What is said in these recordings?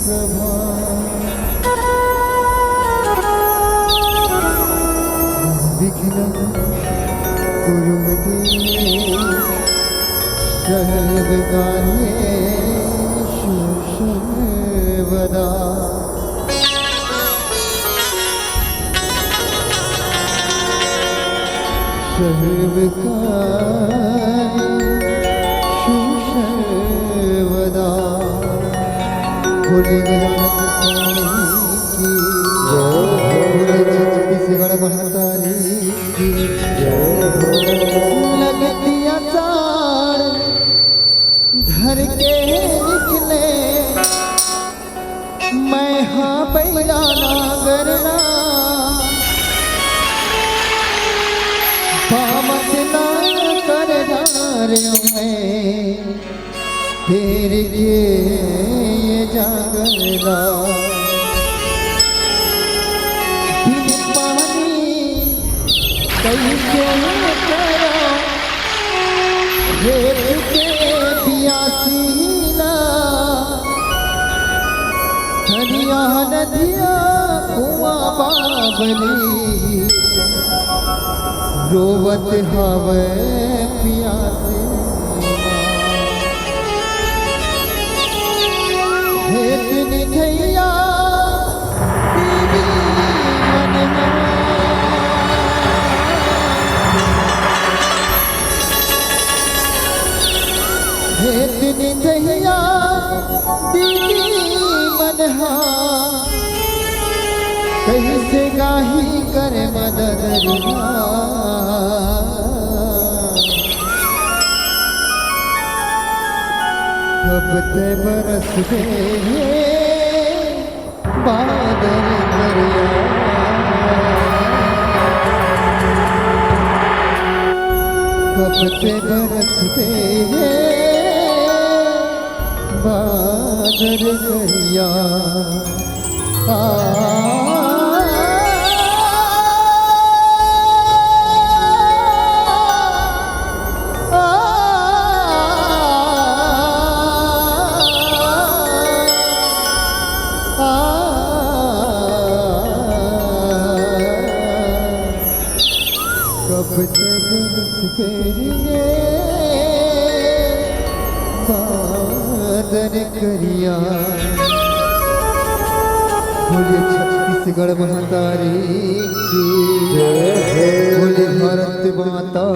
प्रभा विघ्नं कुरु मे सर्वकार्येषु सर्वदा सर्वकार्येषु सर्वदा। बोले गजानन स्वामी की जय, बोले छत्तीसगढ़ महातारी की जय। लगतिया साड़ धर के निकले मैं हाँ बैला नागरना पामत ना कर में तेरे ये जागरना बिन पानी कैसे करो हेत के पियासीना हरिया नदिया कुआं बाबली रोवत हवे पियासी हेत निधैया दीदी मनना हेत निधैया दीदी मनहा कैसे गाही करे मदद रिहा कब ते बरस दे बादल करिया कब ते बरस दे बादल करिया कब तक बरस बादल करिया। बोले छत्तीसगढ़ महातारी की जय, बोले भारत माता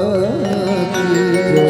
की जय।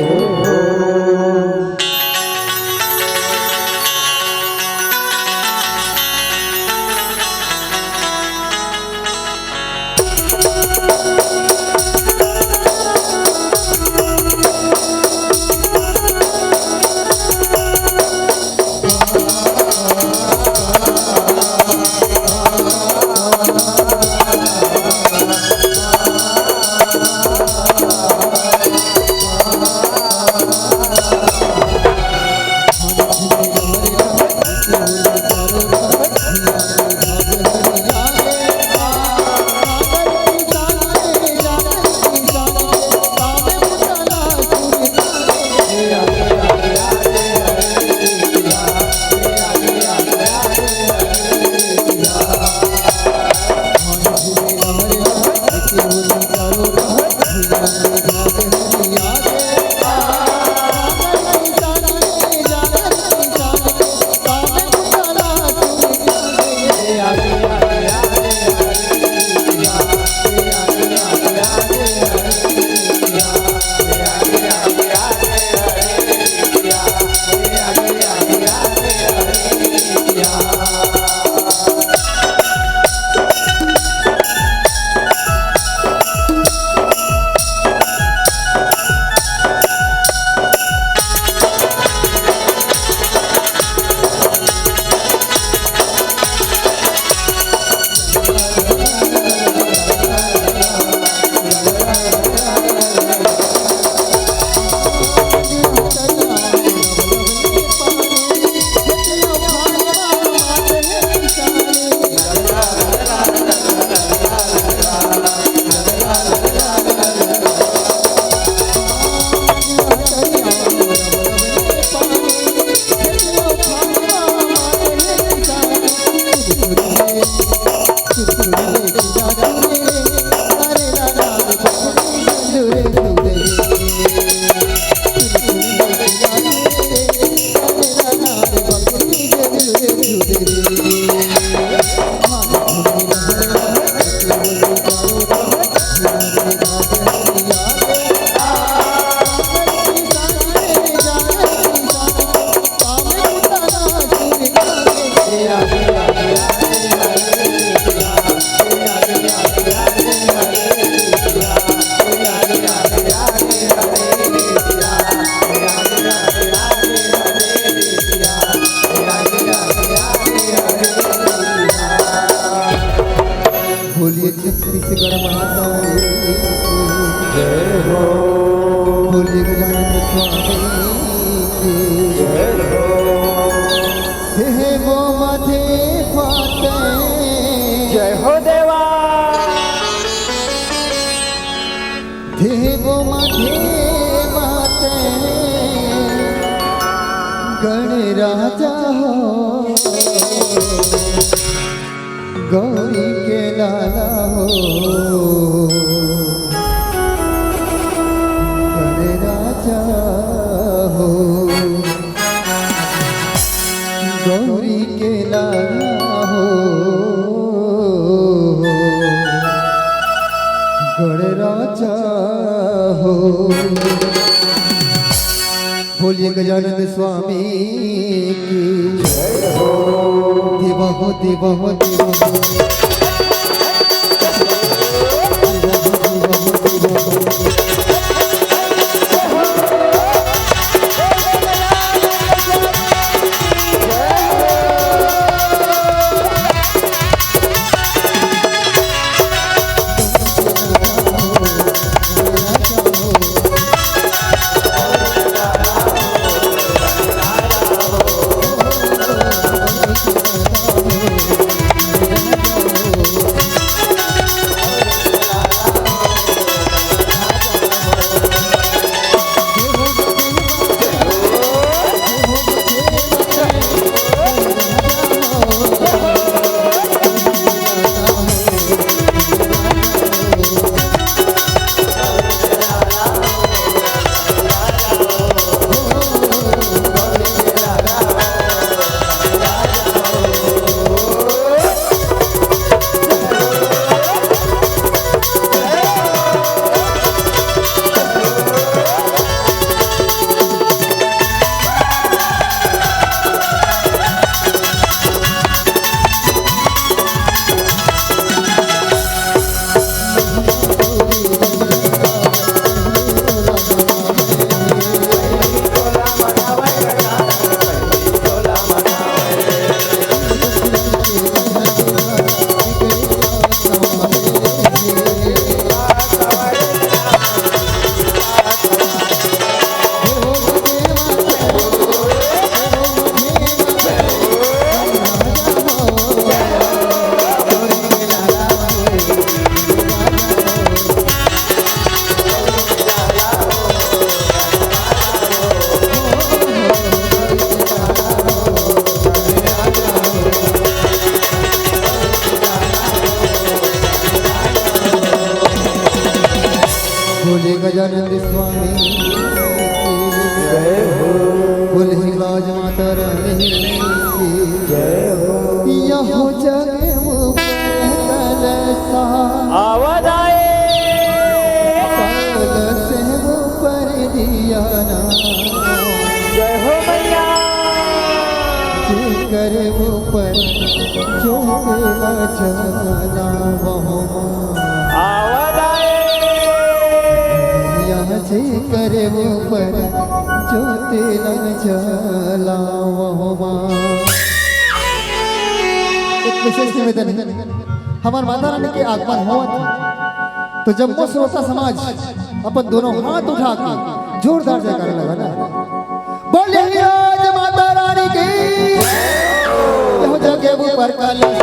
बोलिए छत्तीसगढ़ महातारी जय हो, बोलिए गजानन स्वामी जय हो, हे वो माथे फाते जय हो देवा, हे वो माथे माते गण राजा हो, गौरी के लाला हो, गण राजा हो, गौरी के लाला हो, गण राजा हो। बोलिए गजानन स्वामी की जय हो, देवा हो देवा हो देवा हो, बोले गजानन स्वामी जय हो, बोले हिंगलाज माता रानी जय हो, यहो जग कलसा आवाज आए, कलश पर दिया ना जय हो मैया, कर ऊपर जो चला वहाँ आवाज आए, यहाँ से करे ऊपर जो चला वहाँ। एक विशेष निवेदन है, हमारे माता रानी के आगमन हुआ था तो जब वो श्रोता समाज अपन दोनों हाथ उठा के जोरदार जयकारा लगाना, बोलिए आज माता रानी की यह जगह ऊपर कलश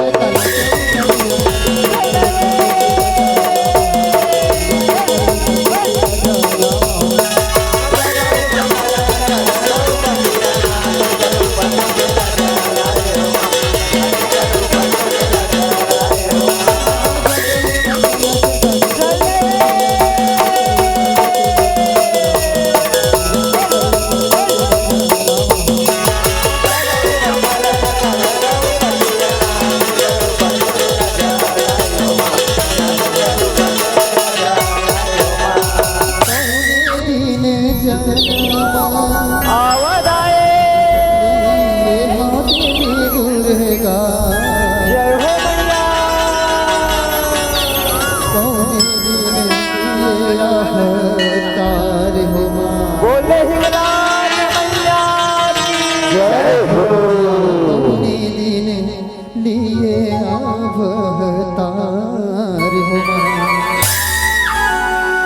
रहेगा जय हो मैया कौन दिन ये अवतार हो माँ बोले हिमराज मैया की जय हो कौन दिन लिए अवतार हो माँ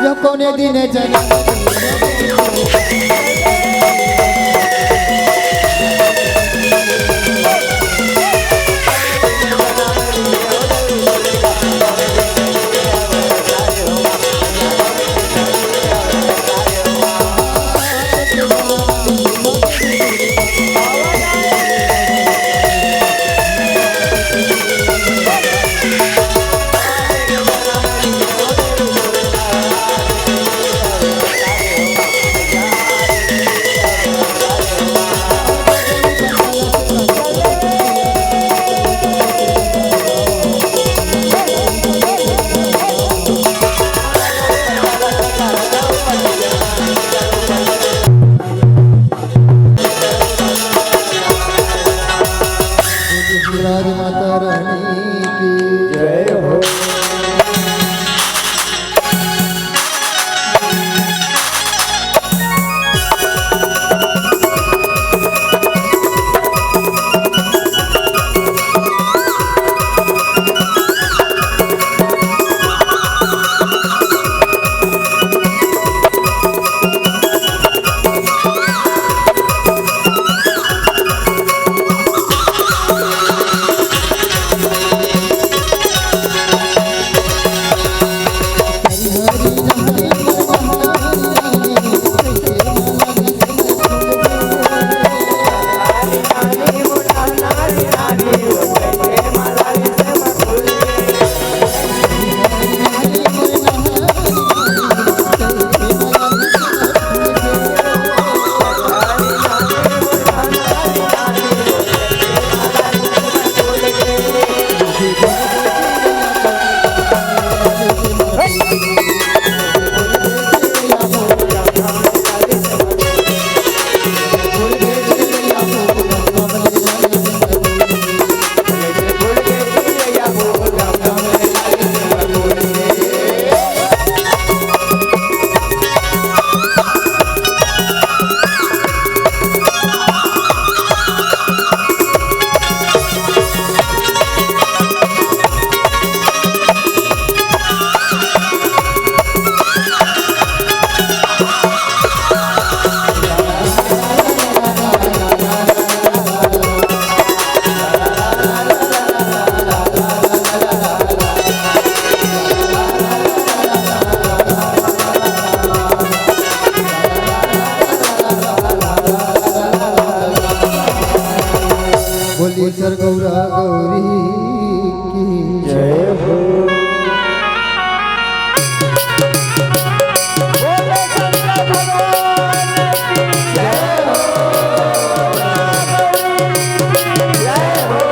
या कौन दिन जन्म राज माता रानी की जय हो बोली सर गौरा गौरी की जय हो बोले शंकर भगवान की जय हो जय हो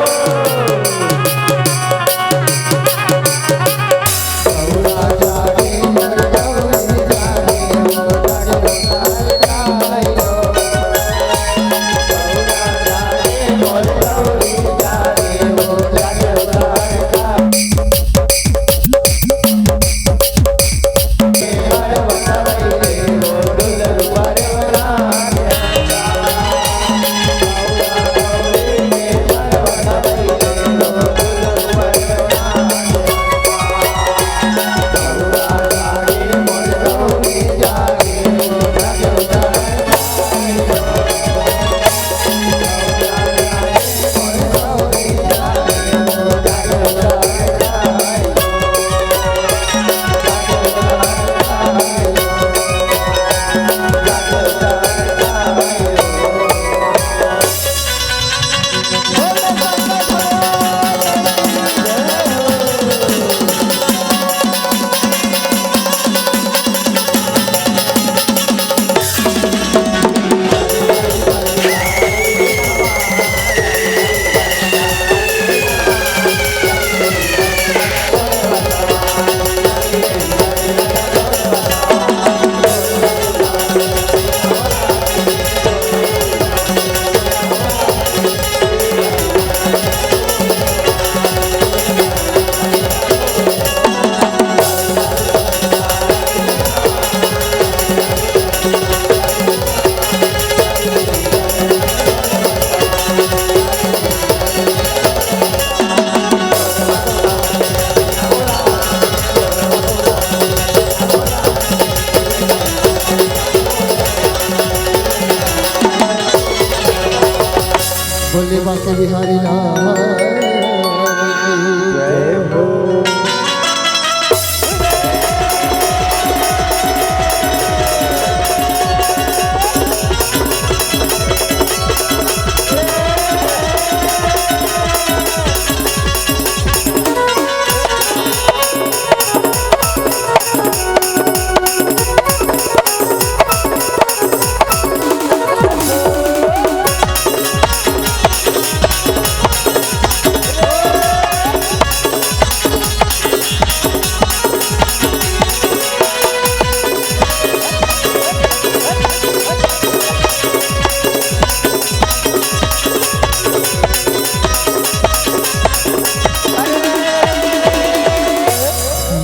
बिहारी लाल की जय हो।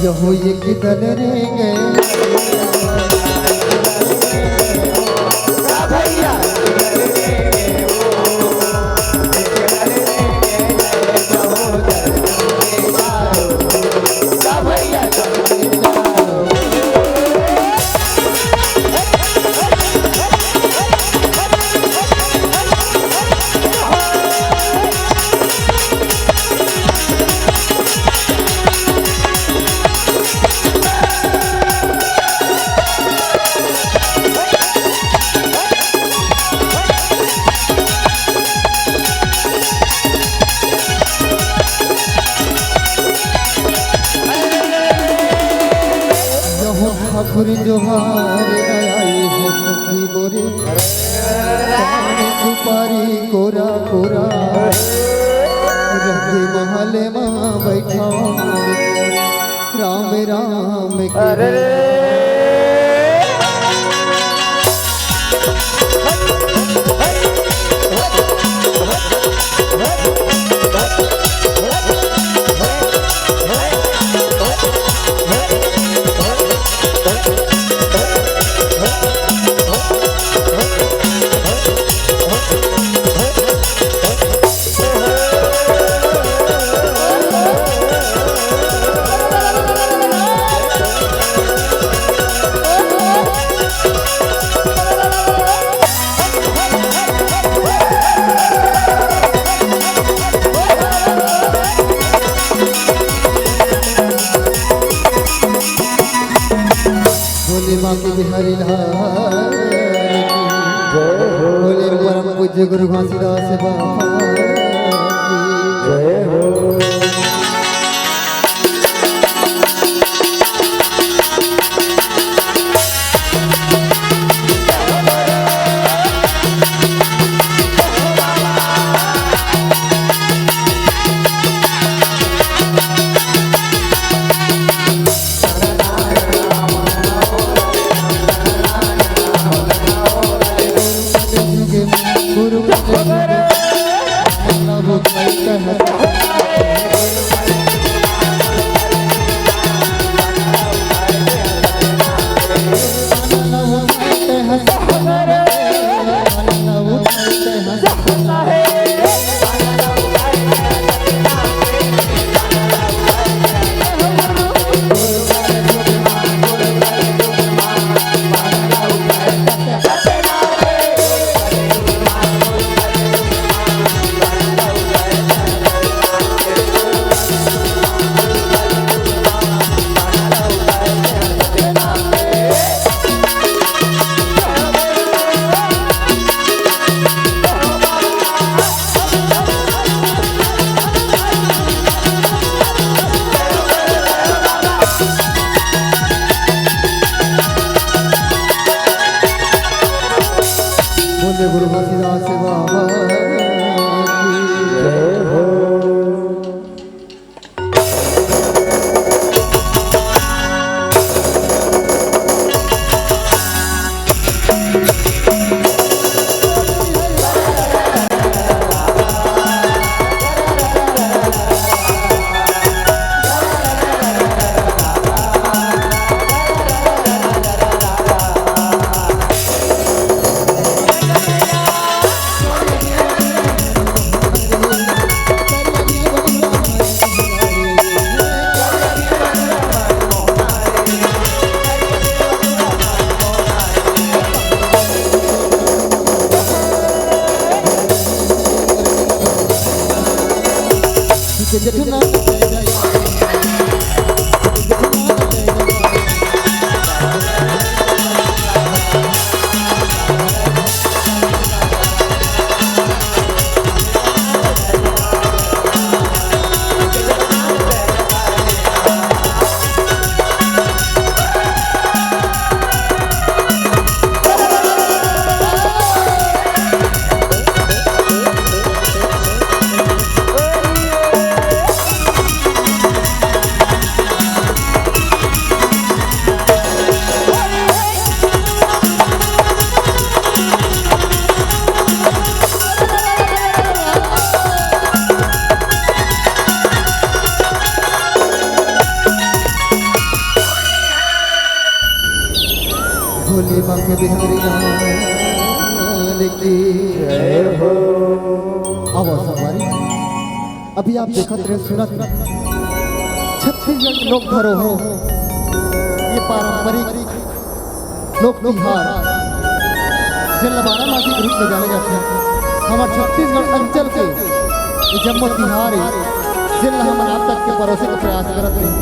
यहो ये किधर रे गए भैया ठाकुर जोहार आई है सखी मोरे सामने सुपारी कोरा कोरा रंग महल माँ बैठा राम राम के भोले माँ के बिहारी लाल की भोले परम पूज्य गुरु घासीदास बाबा की जय हो। गुरु के जठना जय जय भोले बाबा बिहारी लाल की जय हो। अब सवारी अभी आप देखत रहे सूरत छत्तीसगढ़ लोक धरोहर ये पारंपरिक लोक त्योहार जिला बारामासी के रूप में जाने जाते हैं। हमारे छत्तीसगढ़ अंचल के ये जम्मू त्योहार है जिला हम आप तक के परोसे का प्रयास करते हैं।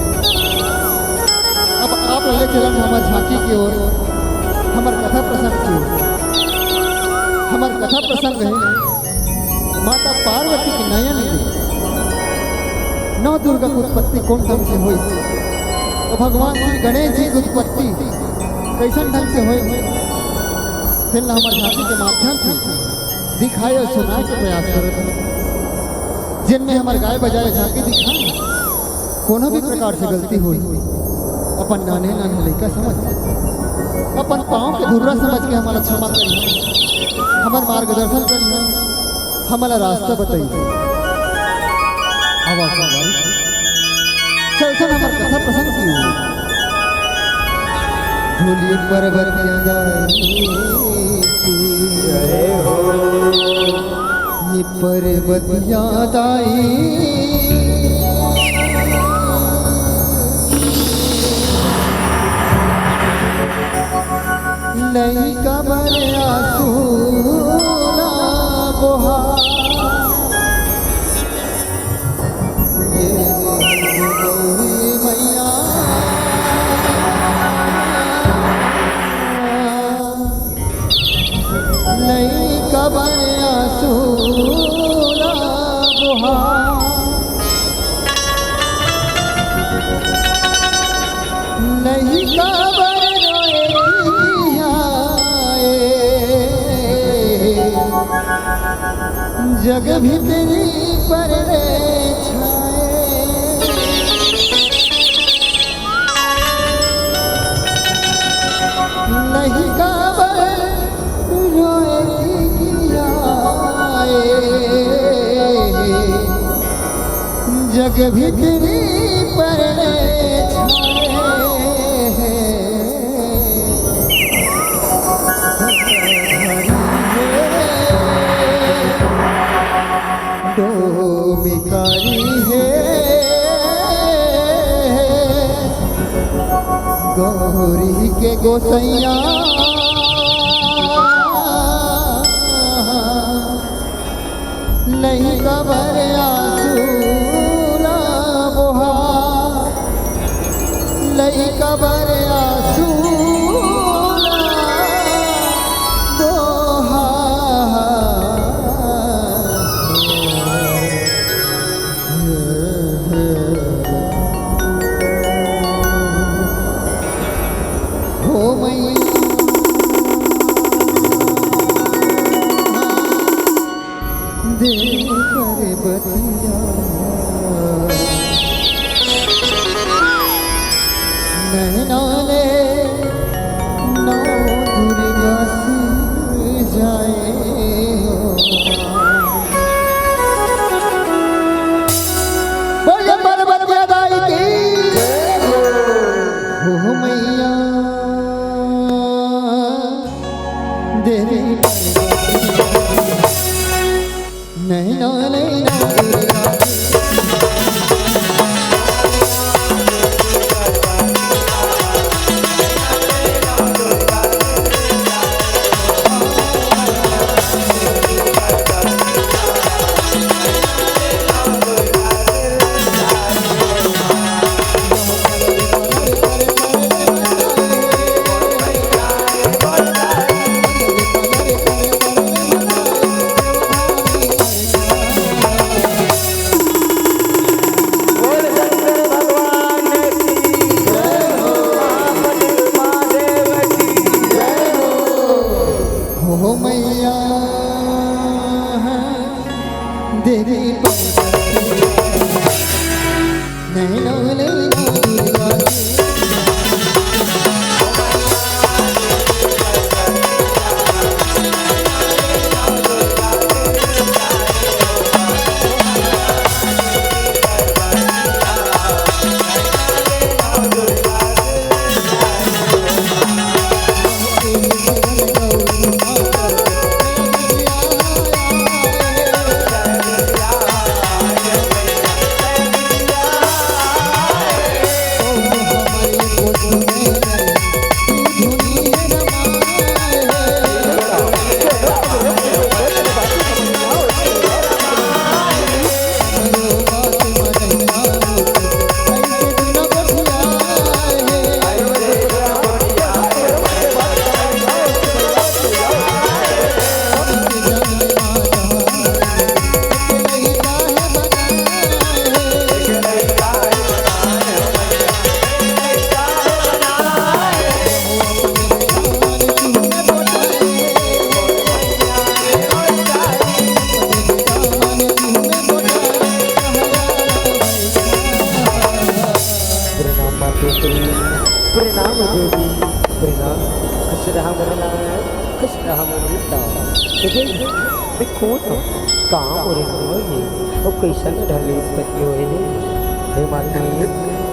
अब आप ले चलन हमारे झांकी की ओर हमार कथा प्रसंग की हमार कथा प्रसंग है माता पार्वती के नयन में नौ दुर्गा की उत्पत्ति कौन ढंग से हुई तो भगवान श्री गणेश जी की उत्पत्ति कैसन ढंग से हुई फिर हमारे झांकी के माध्यम से दिखाए और सुनाए के प्रयास करते हैं। जिनमें हमारे गाय बजाए झांकी दिखाए कोनो भी प्रकार से गलती हुई अपन नाने नाने लड़का समझ अपन पाँव के धुर्रा समझ के हमारा क्षमा करिए हमारा मार्गदर्शन करिए हमारा रास्ता बताइए। आवाज चल हमारा कथा प्रसंग की धूली पर्वतियाँ जय हो ये पर्वतियाँ दाई नहीं कबर आसूला बोहा ये मैया नहीं कबर आसूला बोहा नहीं कबर जग भीतरी पर छाए नहीं काबर रोए किया जग भीतरी पर मिकारी है गौरी के गोसैया नहीं कबर आसूला बोहा नहीं कबर आसूला बोहा दे पर्वती नैना नैना दुर्गा प्रणाम देवी प्रणाम खुश रहा मरना खुश रहा मरता देखो तो कहाँ हो रहे हो ये वो कैसन ढले पति हुए हे माता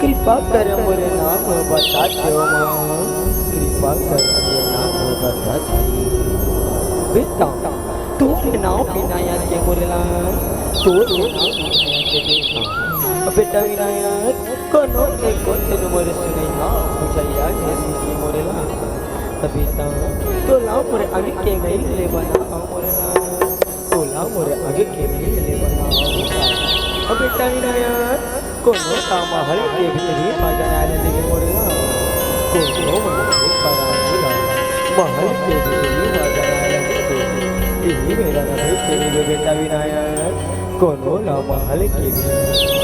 कृपा कर मोरे नाम बता दो माँ कृपा कर मोरे नाम बता दो बेटा तोरे नाम विनाया के मोरला तोरे नाम के बेटा बेटा विनायक कोनो एक तेरे मोरे सुने ना पूछाया जैसी मोरेला बेटा तोला मोरे आगे के गई ले बना मोरेला तोला मोरे आगे के गई ले बना बेटा बेटा विनायक कोनो काम हल के भीतरी बाजार आले देवे मोरेला कोनो मन करा बोला महल के भीतरी बाजार आले देवे यही मेरा नाम तेरे बेटा विनायक कोनो ना महल के भीतरी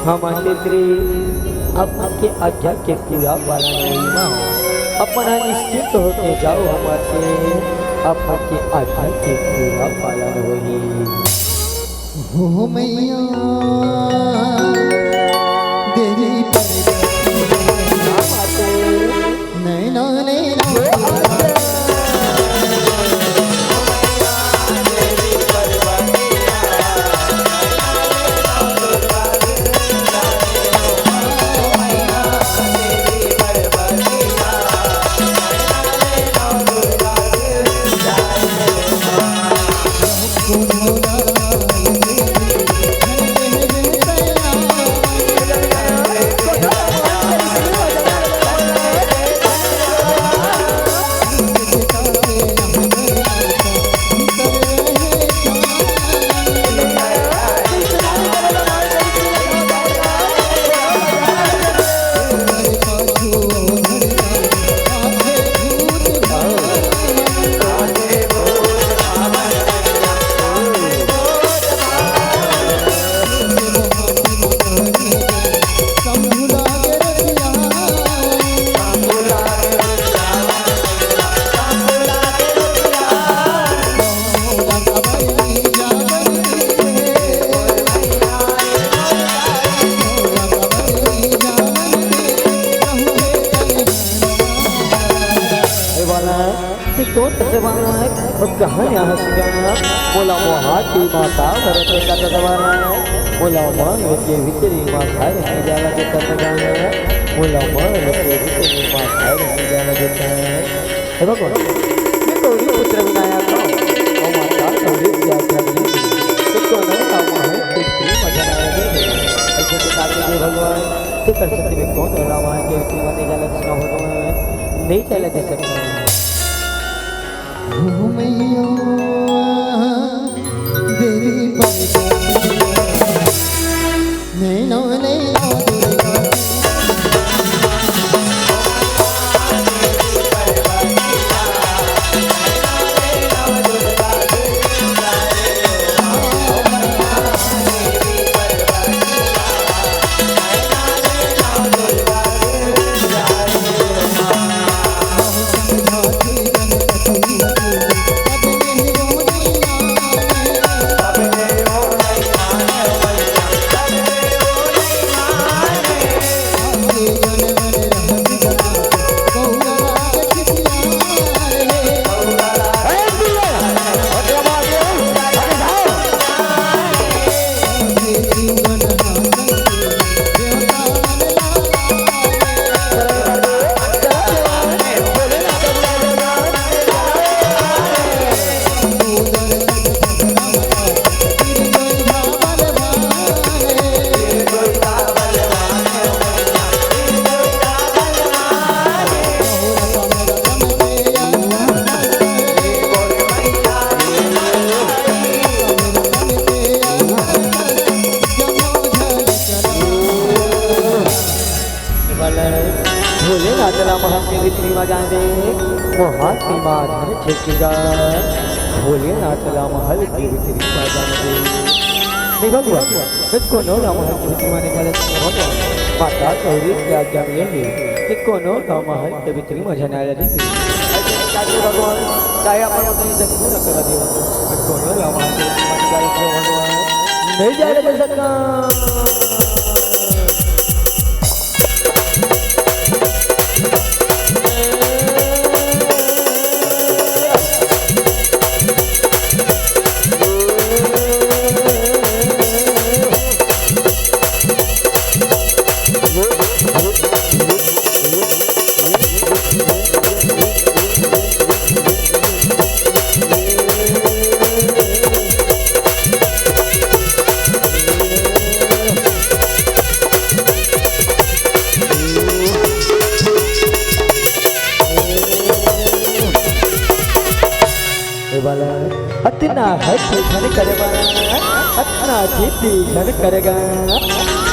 हम श्री आपके आज्ञा के पूरा पालन होना अपना निश्चित होके जाओ हमारे आपके आज्ञा के पूरा पालन होगी हो मैया देवी नैना नैना कहाँ यहाँ बोला मोहाती माता भरत का दरबारा बोला मन के भीतरी माता रही जाला देता लगाना बोला मन के भीतरी माता रही जाला देता है भगवान मैं गौरी पुत्र विनायक हूँ माता गौरी क्या करनी तो नहीं काम है कितनी मजा आया ऐसे तो काटे भगवान तो कर सकते में कौन रामा के भीतरी माता जाला कृष्ण भगवान नहीं चला दे सकता हो मैया देवी नैना नैना दुर्गा Amen. नाचला महल के भितरी में जाने मोहन की माधन छेकेगा भोले नाचला महल के भितरी में जाने नहीं भगवान इसको नो महल के भितरी में निकाले माता गौरी की आज्ञा मिलेंगे कि कोनो महल के भितरी में जाने लगी भगवान चाहे अपन जरूर न करा दियो कोनो महल के भितरी में निकाले भगवान नहीं जाएगा सकता अतना हट करेगा अतना जीती झन करेगा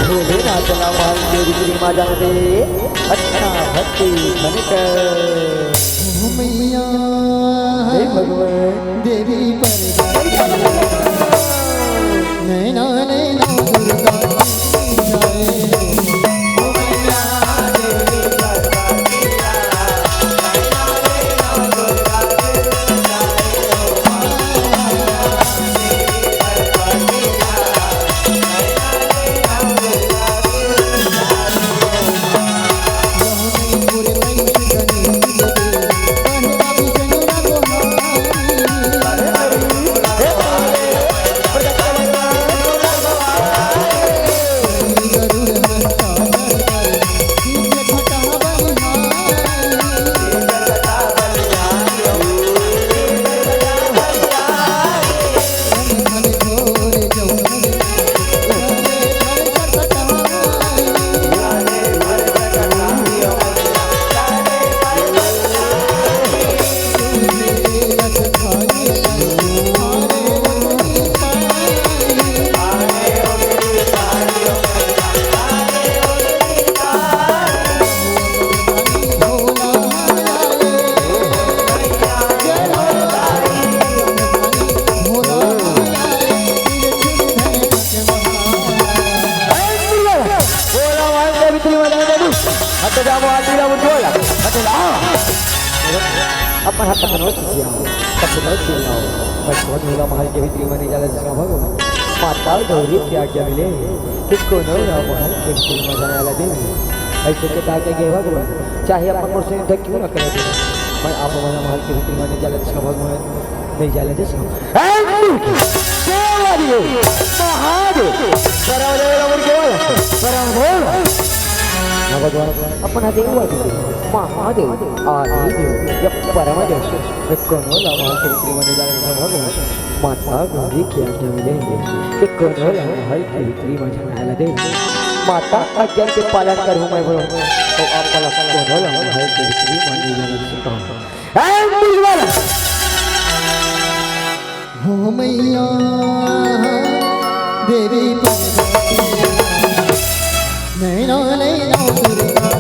भोले नाचला महल के भितरी में जाने दे अतना हट झन कर मैया भगवान देवी पर नैना नैना दुर्गा अपन हाथ पकड़ो चिया पकड़ो चिया बचपन होला महल के भीतर में जाला जिसका भगवान माता गौरी की आज्ञा मिले कि कोनो महल के भीतर में जाने वाला दिन ऐसे के ताके के भगवान चाहे अपन मुर्से तक क्यों न करे मैं आप महल के भीतर में जाला जिसका भगवान नहीं जाला जिसका देवरियो महादेव परवरे रमन के वाला परम भगवान अपन हाथ हुआ महादेव आदिदेव या परमदेव कोनो महल के भितरी में जाने भगवान माता गौरी की आज्ञा मिलेंगे कि कोनो महल के भितरी में जाने दे माता आज्ञा के पालन करूँ मैं भगवान तो आप कोनो महल के भितरी में जाने सिखाऊं हो मैया देवी पर नैना नैना दुर्गा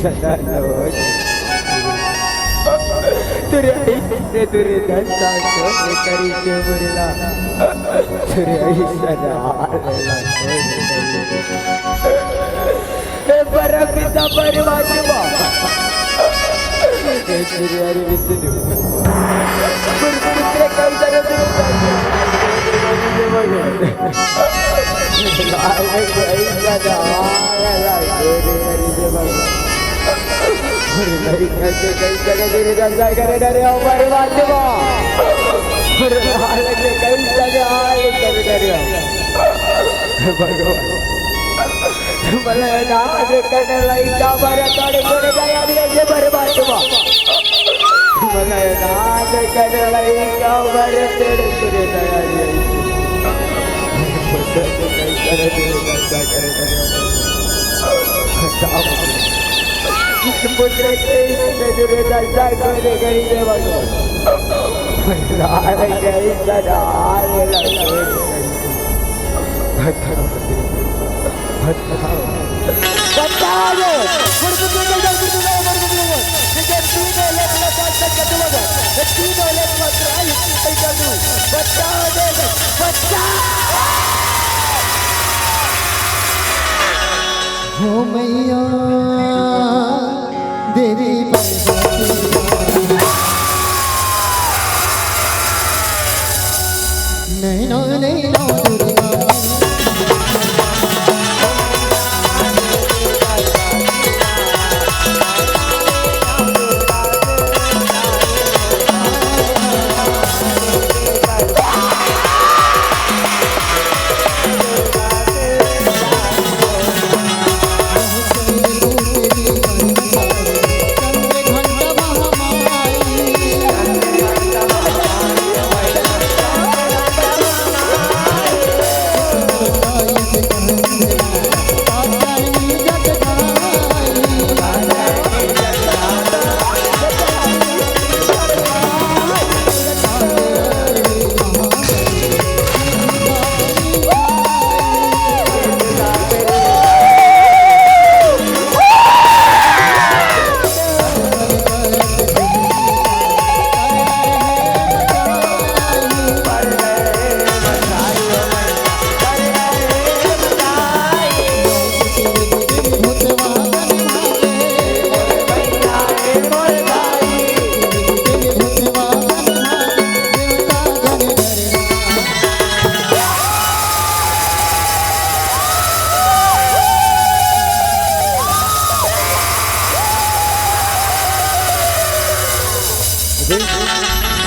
सदा लोज तुरे ऐसे तुरे धंधा सोने करी के मुरला तुरे ऐसा हालेला हे परपिता परमात्मा हे तुरे हरि विष्णु गुरुपुत्र कौशल पुत्र के नजरे दशा करे गई दे भगवान नार गई सदार लगे बता दो गुरु के जल गुरु के मर गुरु के तीनों लोग लगा तक कटवा ये तीनों लोग मात्र आई कर दूं बता दे बता हो मैया देवी नैनो नैनो दुर्गा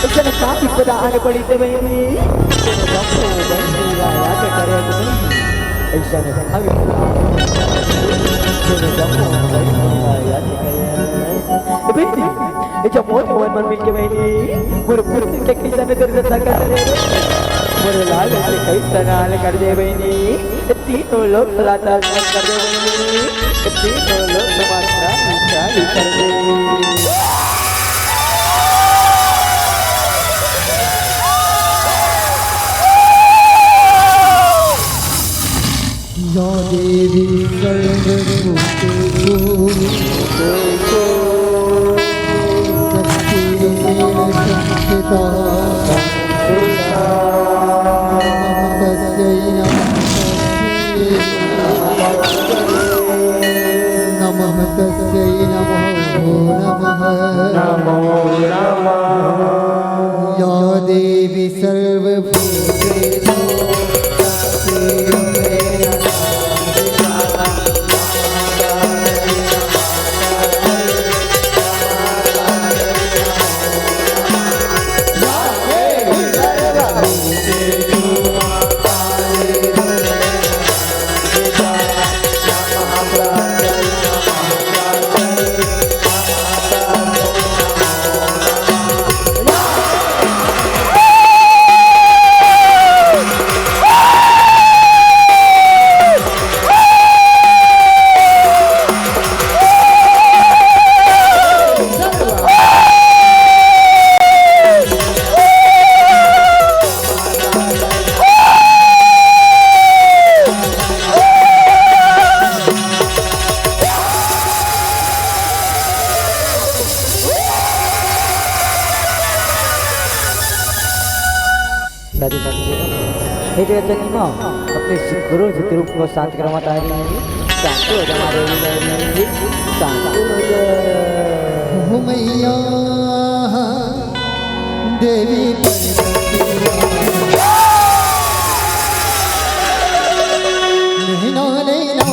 उसने काफी पता आने पड़ी थे भाई ऐसा नहीं अभी जब मोटे मन मिल के बहनी मेरे पूरे के किसा में दर्द कर रहे मेरे लाल से कई सनाल कर दे बहनी तीनों लोग लाता कर दे बहनी तीनों लोग तुम्हारा कर दे या देवी सर्वभूतेषु संस्थिता तस्यै नमः तस्यै नमो नमः या देवी सर्वभूतेषु सारी हे जगनी माँ अपने सिखरो जित रूप को शांत करवाता है शांत हो जा देवी शांत हो जा हो मैया देवी नैना नैना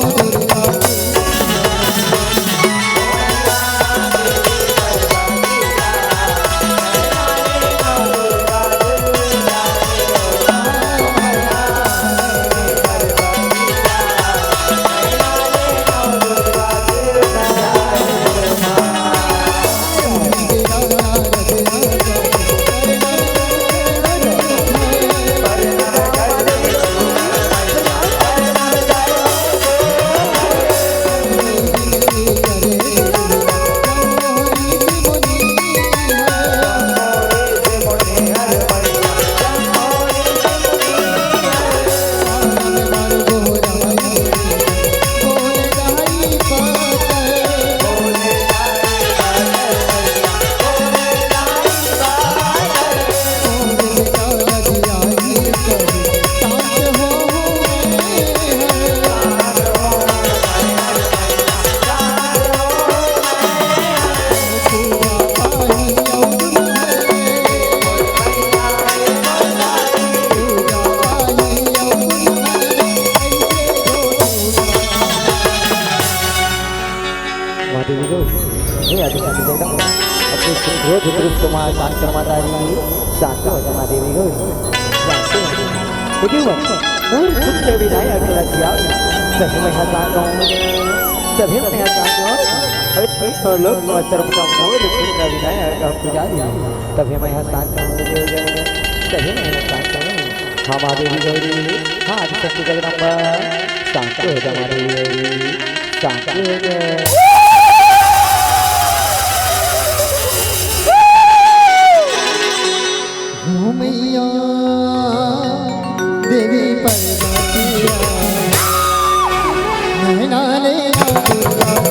दुर्गा रोज रूप कुमार शांत करवाता शांत हो जा देवी गो और कुछ विनायक लज्जा सभी में हसान सभी में हसान अरे तो लोग सर्व का मोर पुत्र विनायक पुजारी तभी मैं हसान सभी में हसान हाँ देवी गौरी हाँ आदिशक्ति जगदम्बा शांत हो जा देवी गौरी शांत हो जा मैया देवी पर्वतिया नैना नैना दुर्गा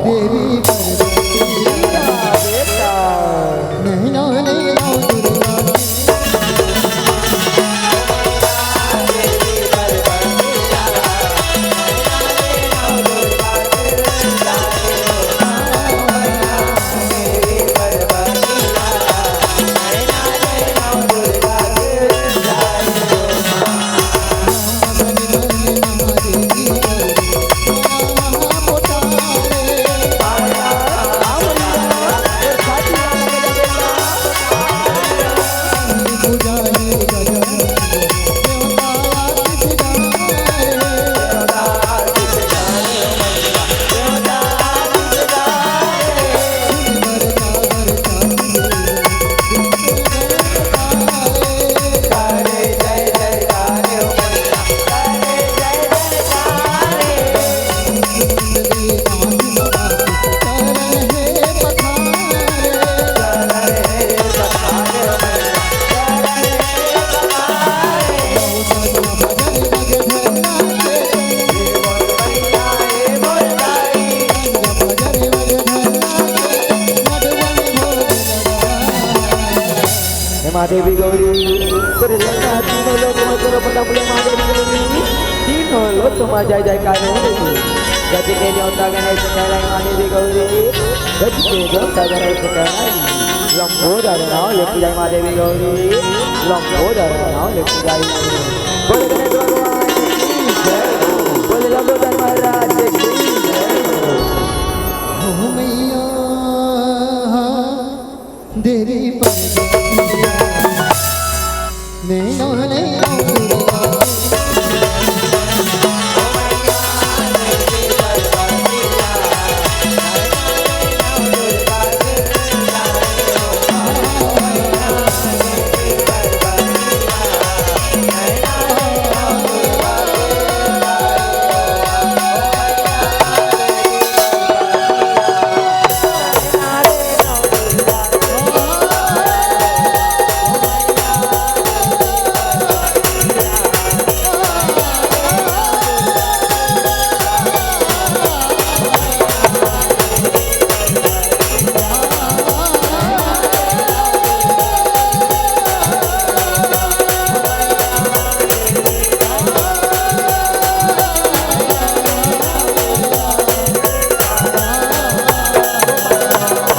देवी नैना नैना दुर्गा महादेवी गौरी प्रसन्न तीनों लोग मधुर पटा बोले महादेवी गौरी तीनों लोग तुम जय जयकार गज के देवता गणेश कहलाई महादेवी गौरी गज के देवता गणेश कहलाई लंबोदर नाम लेके जाए महादेवी गौरी लंबोदर नाम लेके जाए बोले गणेश भगवान की जय बोले लंबोदर महाराज की जय हो मैया देरी पर